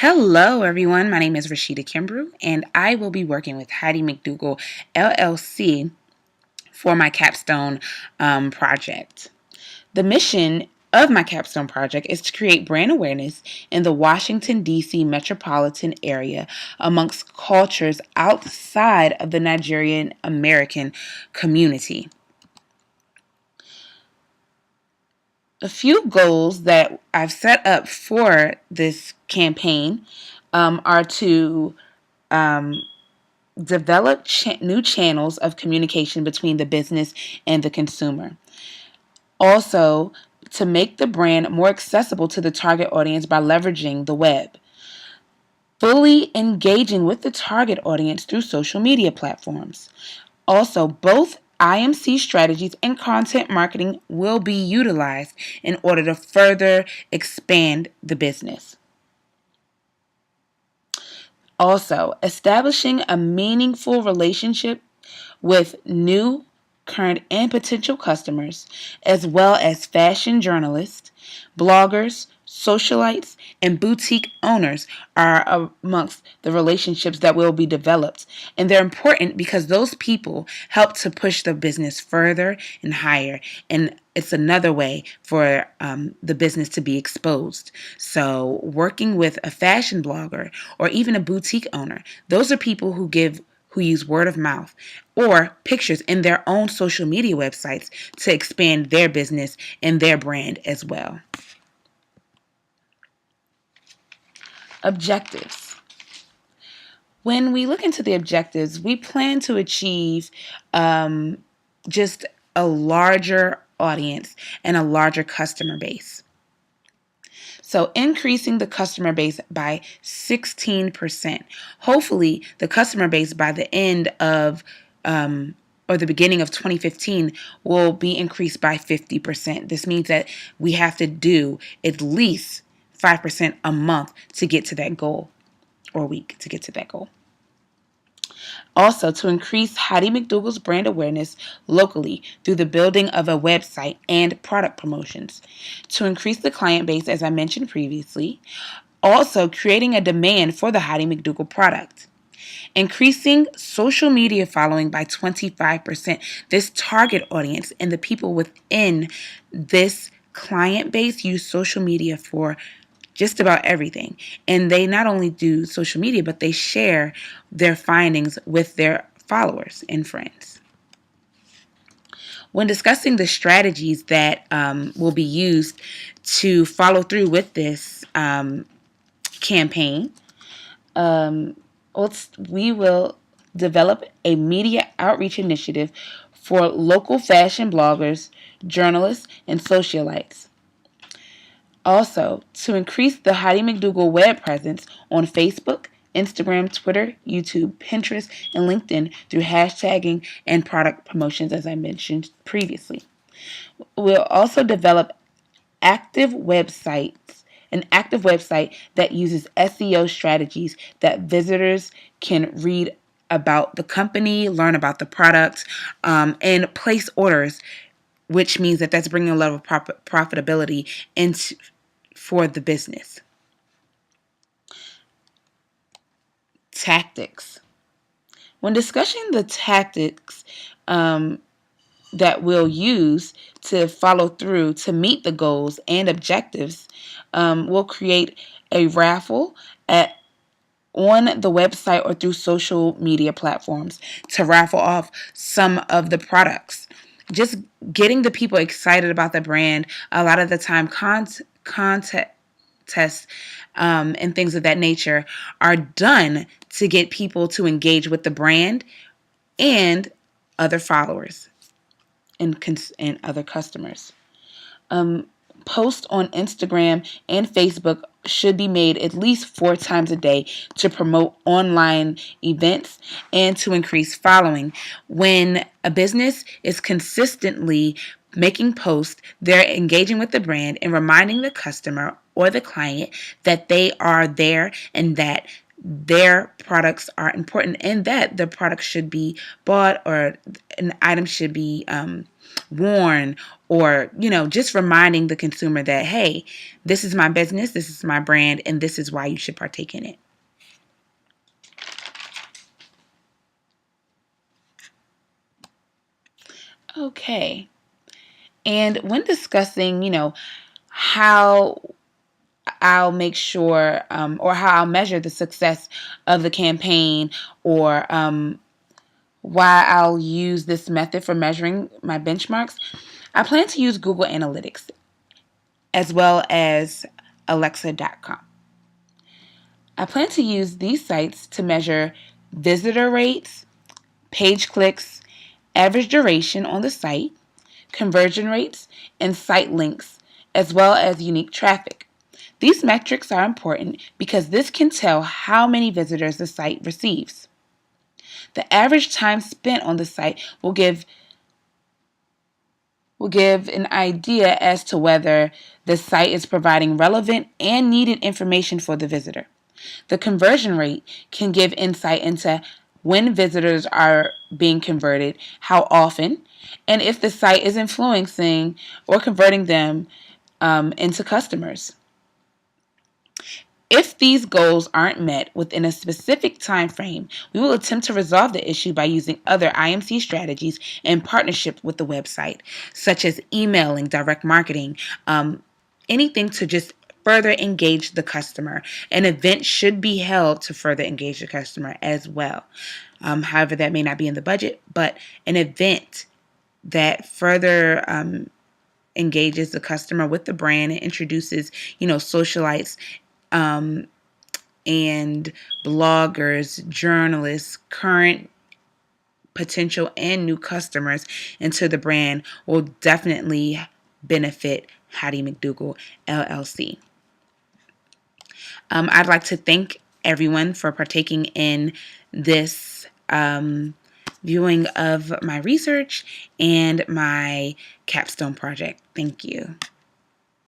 Hello, everyone. My name is Rashida Kimbrough, and I will be working with Heidi McDougall, LLC, for my Capstone project. The mission of my Capstone project is to create brand awareness in the Washington, D.C. metropolitan area amongst cultures outside of the Nigerian American community. A few goals that I've set up for this campaign are to develop new channels of communication between the business and the consumer. Also, to make the brand more accessible to the target audience by leveraging the web. Fully engaging with the target audience through social media platforms. Also, both IMC strategies and content marketing will be utilized in order to further expand the business. Also, establishing a meaningful relationship with new, current, and potential customers, as well as fashion journalists, bloggers, socialites, and boutique owners are amongst the relationships that will be developed. And they're important because those people help to push the business further and higher. And it's another way for the business to be exposed. So working with a fashion blogger or even a boutique owner, those are people who use word of mouth or pictures in their own social media websites to expand their business and their brand as well. Objectives. When we look into the objectives, we plan to achieve just a larger audience and a larger customer base. So increasing the customer base by 16%. Hopefully, the customer base by the end of or the beginning of 2015 will be increased by 50%. This means that we have to do at least 5% a month to get to that goal, or week to get to that goal. Also, to increase Heidi McDougall's brand awareness locally through the building of a website and product promotions. To increase the client base, as I mentioned previously. Also, creating a demand for the Heidi McDougall product. Increasing social media following by 25%. This target audience and the people within this client base use social media for just about everything. And they not only do social media, but they share their findings with their followers and friends. When discussing the strategies that will be used to follow through with this campaign, we will develop a media outreach initiative for local fashion bloggers, journalists, and socialites. Also, to increase the Heidi McDougall web presence on Facebook, Instagram, Twitter, YouTube, Pinterest, and LinkedIn through hashtagging and product promotions, as I mentioned previously. We'll also develop an active website that uses SEO strategies that visitors can read about the company, learn about the product, and place orders, which means that that's bringing a level of profitability for the business. Tactics. When discussing the tactics that we'll use to follow through to meet the goals and objectives, we'll create a raffle on the website or through social media platforms to raffle off some of the products. Just getting the people excited about the brand. A lot of the time, contests and things of that nature are done to get people to engage with the brand and other followers and other customers. Posts on Instagram and Facebook should be made at least 4 times a day to promote online events and to increase following. When a business is consistently making posts, they're engaging with the brand and reminding the customer or the client that they are there and that their products are important and that the product should be bought or an item should be worn, or, just reminding the consumer that, hey, this is my business, this is my brand, and this is why you should partake in it. Okay. And when discussing, how I'll make sure, or how I'll measure the success of the campaign, or why I'll use this method for measuring my benchmarks, I plan to use Google Analytics as well as Alexa.com. I plan to use these sites to measure visitor rates, page clicks, average duration on the site, conversion rates, and site links, as well as unique traffic. These metrics are important because this can tell how many visitors the site receives. The average time spent on the site will give an idea as to whether the site is providing relevant and needed information for the visitor. The conversion rate can give insight into when visitors are being converted, how often, and if the site is influencing or converting them into customers. If these goals aren't met within a specific time frame, we will attempt to resolve the issue by using other IMC strategies in partnership with the website, such as emailing, direct marketing, anything to just further engage the customer. An event should be held to further engage the customer as well. However, that may not be in the budget, but an event that further engages the customer with the brand and introduces, socialites, and bloggers, journalists, current, potential, and new customers into the brand will definitely benefit Hattie McDougall LLC. I'd like to thank everyone for partaking in this viewing of my research and my Capstone project. Thank you.